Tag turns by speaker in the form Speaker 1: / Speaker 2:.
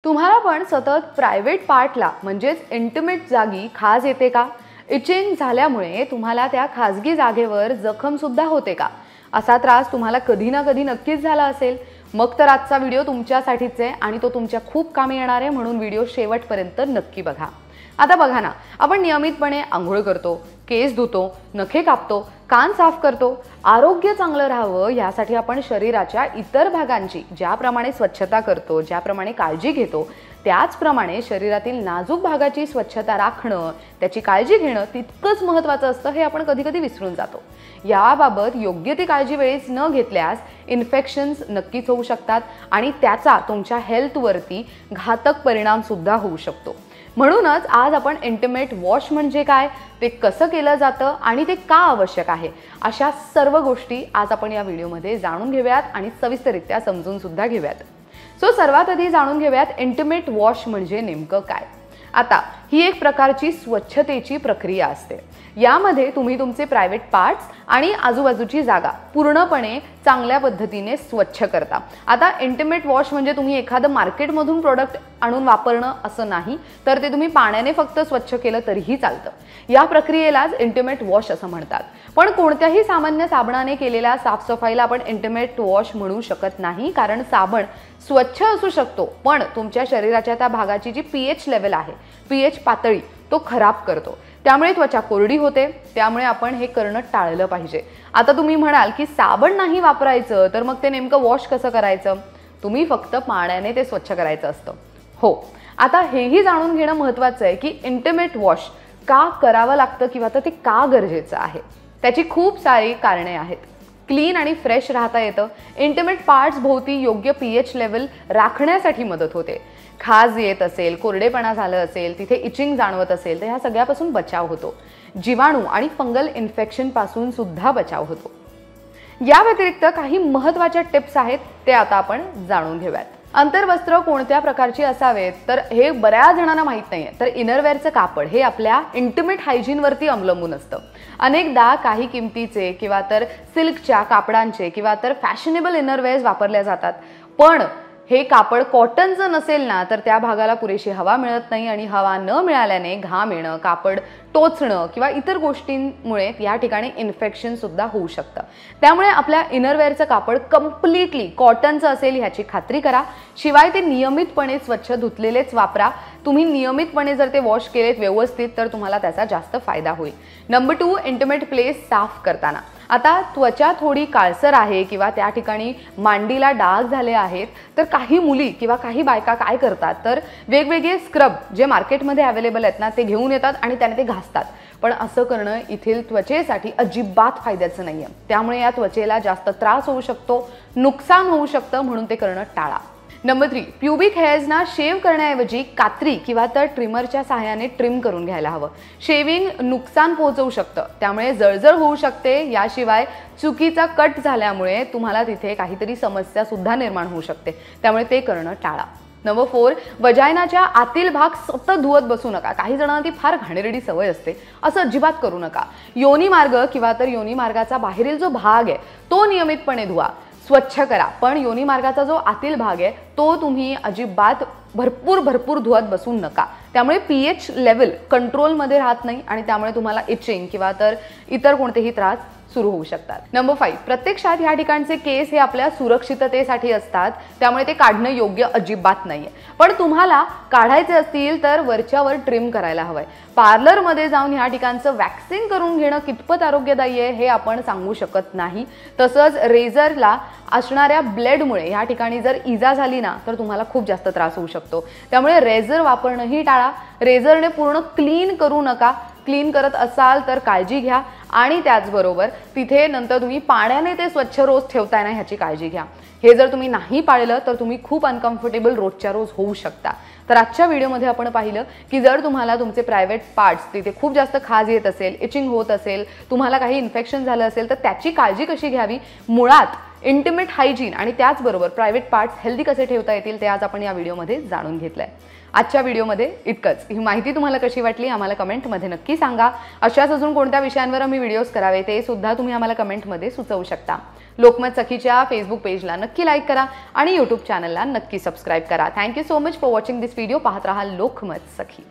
Speaker 1: तुम्हाला पण सतत प्रायव्हेट पार्टला म्हणजेच इंटिमेट जागी खाज येते का? इचिंग झाल्यामुळे तुम्हाला त्या खाजगी जागेवर जखम सुद्धा होते का? असा त्रास तुम्हाला कधी ना कधी नक्कीच झाला असेल. मग तर आजचा व्हिडिओ तुमच्यासाठीच आहे आणि तो तुमच्या खूप कामी येणार आहे, म्हणून व्हिडिओ शेवटपर्यंत नक्की बघा. आता बघा ना, आपण नियमितपणे आंघोळ करतो, केस धुतो, नखे कापतो, कान साफ करतो. आरोग्य चांगलं राहावं यासाठी आपण शरीराच्या इतर भागांची ज्याप्रमाणे स्वच्छता करतो, ज्याप्रमाणे काळजी घेतो, त्याचप्रमाणे शरीरातील नाजूक भागाची स्वच्छता राखणं, त्याची काळजी घेणं तितकंच महत्त्वाचं असतं, हे आपण कधी-कधी विसरून जातो. याबाबत योग्य ती काळजी वेळेस न घेतल्यास इन्फेक्शन्स नक्कीच होऊ शकतात आणि त्याचा तुमच्या हेल्थवरती घातक परिणाम सुद्धा होऊ शकतो. म्हणूनच आज आपण इंटिमेट वॉश म्हणजे काय, ते कसं केलं जातं आणि ते का आवश्यक आहे, अशा सर्व गोष्टी आज आपण या व्हिडिओमध्ये जाणून घेऊयात आणि सविस्तररित्या समजून सुद्धा घेऊयात. सर्वात आधी जाणून घेऊयात इंटिमेट वॉश म्हणजे नेमकं काय. आता ही एक प्रकारची स्वच्छतेची प्रक्रिया असते. यामध्ये तुम्ही तुमचे प्रायव्हेट पार्ट्स आणि आजूबाजूची जागा पूर्णपणे चांगल्या पद्धतीने स्वच्छ करता. आता इंटिमेट वॉश म्हणजे तुम्ही एखादं मार्केटमधून प्रोडक्ट आणून वापरणं असं नाही, तर ते तुम्ही पाण्याने फक्त स्वच्छ केलं तरीही चालतं. या प्रक्रियेलाच इंटिमेट वॉश असं म्हणतात. पण कोणत्याही सामान्य साबणाने केलेल्या साफसफाईला आपण इंटिमेट वॉश म्हणू शकत नाही, कारण साबण स्वच्छ असू शकतो पण तुमच्या शरीराच्या त्या भागाची जी पीएच लेवल आहे, पीएच पातळी, तो खराब करतो. त्यामुळे त्वचा कोरडी होते. त्यामुळे आपण हे करणं टाळलं पाहिजे. आता तुम्ही म्हणाल की साबण नाही वापरायचं, तर मग ते नेमकं वॉश कसं करायचं? तुम्ही फक्त पाण्याने ते स्वच्छ करायचं असतं. हो, आता हेही जाणून घेणं महत्त्वाचं आहे की इंटिमेट वॉश का करावं लागतं किंवा ते का गरजेचं आहे. त्याची खूप सारी कारणे आहेत. क्लीन आणि फ्रेश राहता येतं. इंटिमेट पार्ट्स भोवती योग्य पीएच लेवल राखण्यासाठी मदत होते. खाज येत असेल, कोरडेपणा झालं असेल, तिथे इचिंग जाणवत असेल, तर ह्या सगळ्यापासून बचाव होतो. जीवाणू आणि फंगल इन्फेक्शन पासून सुद्धा बचाव होतो. या व्यतिरिक्त काही महत्त्वाच्या टिप्स आहेत, ते आता आपण जाणून घेऊयात. अंतर्वस्त्र कोणत्या प्रकारची असावेत, तर हे बऱ्याच जणांना माहीत नाहीये. तर इनरवेअरचं कापड हे आपल्या इंटिमेट हायजीनवरती अवलंबून असतं. अनेकदा काही किमतीचे किंवा तर सिल्कच्या कापडांचे किंवा तर फॅशनेबल इनरवेअर्स वापरल्या जातात. पण हे कापड कॉटनचं नसेल ना, तर त्या भागाला पुरेशी हवा मिळत नाही आणि हवा न मिळाल्याने घाम येणं, कापड टोचणं किंवा इतर गोष्टींमुळे या ठिकाणी इन्फेक्शन सुद्धा होऊ शकतं. त्यामुळे आपल्या इनरवेअरचं कापड कम्प्लिटली कॉटनचं असेल ह्याची खात्री करा. शिवाय ते नियमितपणे स्वच्छ धुतलेलेच वापरा. तुम्ही नियमितपणे जर ते वॉश केलेत व्यवस्थित, तर तुम्हाला त्याचा जास्त फायदा होईल. नंबर 2, इंटिमेट प्लेस साफ करताना. आता त्वचा थोडी काळसर आहे किंवा त्या ठिकाणी मांडीला डाग झाले आहेत, तर काही मुली किंवा काही बायका काय करतात, तर वेगवेगळे स्क्रब जे मार्केटमध्ये अवेलेबल आहेत ना, ते घेऊन येतात आणि त्याने ते घासतात. पण असं करणं येथील त्वचेसाठी अजिबात फायद्याचं नाहीये. त्यामुळे या त्वचेला जास्त त्रास होऊ शकतो, नुकसान होऊ शकतं, म्हणून ते करणं टाळा. नंबर 3, प्युबिक हेअर्सना शेव करण्याऐवजी कात्री किंवा तर ट्रिमरच्या सहाय्याने ट्रिम करून घ्यायला हवं. शेविंग नुकसान पोहोचवू शकतं, त्यामुळे जळजळ होऊ शकते. याशिवाय चुकीचा कट झाल्यामुळे तुम्हाला तिथे काहीतरी समस्या सुद्धा निर्माण होऊ शकते. त्यामुळे ते करणं टाळा. नंबर 4, वजायनाच्या आतील भाग सतत धुवत बसू नका. काही जणांना ती फार घाणेरडी सवय असते. असं अजिबात करू नका. योनी मार्ग किंवा तर योनी मार्गाचा बाहेरील जो भाग आहे तो नियमितपणे धुवा, स्वच्छ करा. पण योनी मार्गाचा जो आतील भाग आहे तो तुम्ही अजिबात भरपूर धुवत बसू नका. त्यामुळे पीएच लेवल कंट्रोलमध्ये राहत नाही आणि त्यामुळे तुम्हाला इचिंग किंवा तर इतर कोणतेही त्रास सुरू होऊ शकतात. नंबर 5, प्रत्यक्षात ह्या ठिकाणचे केस हे आपल्या सुरक्षिततेसाठी असतात, त्यामुळे ते काढणं योग्य अजिबात नाहीये. पण तुम्हाला काढायचे असतील तर वरच्यावर ट्रिम करायला हवंय. पार्लरमध्ये जाऊन ह्या ठिकाणचं वॅक्सिंग करून घेणं कितपत आरोग्यदायी आहे हे आपण सांगू शकत नाही. तसंच रेझरला असणाऱ्या ब्लेडमुळे ह्या ठिकाणी जर इजा झाली ना, तर तुम्हाला खूप जास्त त्रास होऊ शकतो. त्यामुळे रेझर वापरणंही टाळा. रेझरने पूर्ण क्लीन करू नका. क्लीन करत असाल तर काळजी घ्या आणि त्याचबरोबर तिथे नंतर तुम्ही पाण्याने ते स्वच्छ रोज ठेवताय ना, ह्याची काळजी घ्या. हे जर तुम्ही नाही पाळलं तर तुम्ही खूप अनकम्फर्टेबल रोजच्या रोज होऊ शकता. तर आजच्या व्हिडिओमध्ये आपण पाहिलं की जर तुम्हाला तुमचे प्रायव्हेट पार्ट्स तिथे खूप जास्त खाज येत असेल, इचिंग होत असेल, तुम्हाला काही इन्फेक्शन झालं असेल, तर त्याची काळजी कशी घ्यावी, मुळात इंटिमेट हायजीन आणि त्याचबरोबर प्रायव्हेट पार्ट्स हेल्दी कसे ठेवता येतील ते आज आपण या व्हिडिओमध्ये जाणून घेतलंय. आजच्या व्हिडिओमध्ये इतकंच. ही माहिती तुम्हाला कशी वाटली आम्हाला कमेंटमध्ये नक्की सांगा. अशाच अजून कोणत्या विषयांवर आम्ही व्हिडिओज करावे ते सुद्धा तुम्ही आम्हाला कमेंटमध्ये सुचवू शकता. लोकमत सखीच्या फेसबुक पेजला नक्की लाईक करा आणि यूट्यूब चॅनलला नक्की सबस्क्राईब करा. Thank you so much for watching this video. पाहत राहा लोकमत सखी.